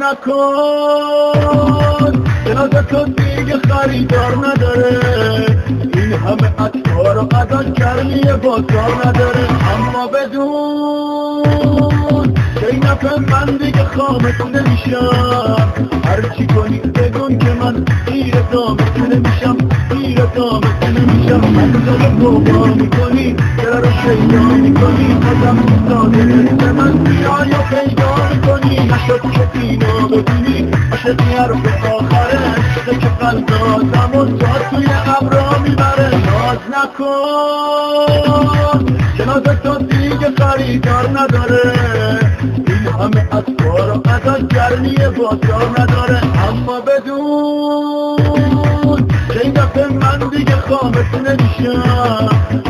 نکن جنازه تو دیگه خریدار نداره، این همه اطفار و قدر کرمی بازار نداره. اما بدون که این نفع من دیگه خامت نمیشم، هرچی کنی بدون که من گیر دامت نمیشم، گیر دامت نمیشم. منزل بابا میکنی چرا رو شیدا میکنی، آدم ساده مثل من بیای و پیدا میکنی. نشد که اینو بدونی عشقی حرف آخره، عشقه که قلب آدم و ساد توی ابرا میبره. ناز نکن جنازه تو دیگه خریدار نداره، این همه اطفار و قدر گرمی بازار نداره. اما بدون که این دفعه من دیگه خامت نمیشم،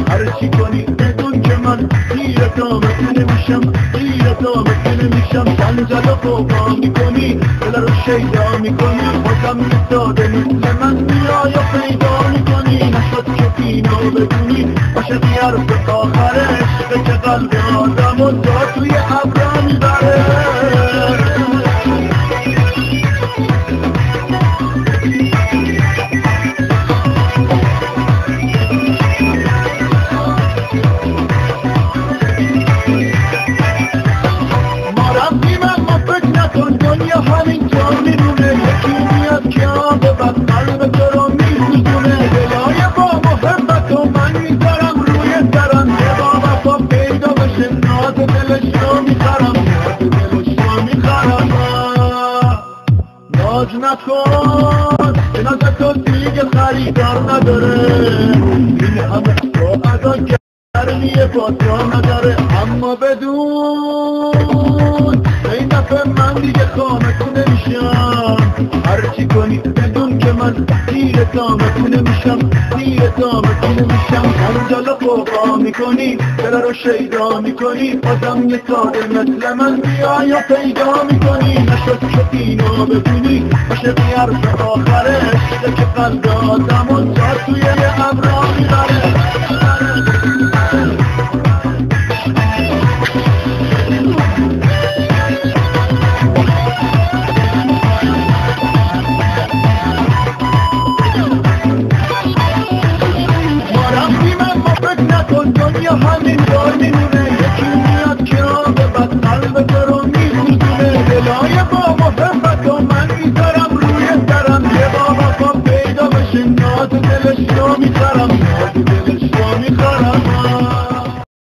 هرچی کنی بدون که من گیر دامت نمیشم، گیر دامت نمیشم. سنجل و قوقا میکنی دل رو شیدا میکنی، بازم ساده مثل من میای و پیدا میکنی. نشد که اینو بدونی عاشقی حرف آخره، عشقه که قلب آدم و دار توی ابرا میبره. دنیا همینطور میدونه، یکی میاد که آبه و قلب تو رو میسوزونه. دلای با محبت و من میذارم روی سرم، یه با وفا پیدا بشه ناز دلش رو میخرم، ناز دلش رو میخرم. ناز نکن جنازه تو دیگه خریدار نداره، این همه با ادا گرمی بازار نداره. اما بدون این دفعه من دیگه خامت نمیشم، هرچی کنی بدون که من گیر دامت نمیشم، گیر دامت نمیشم. انجال قوقا میکنی دل رو شیدا میکنی، بازم یه ساده مثل من بیای و پیدا میکنی. نشد که اینو بدونی عاشقی حرف آخره، عشقه که قلب آدم و ساد توی ابرا میبره.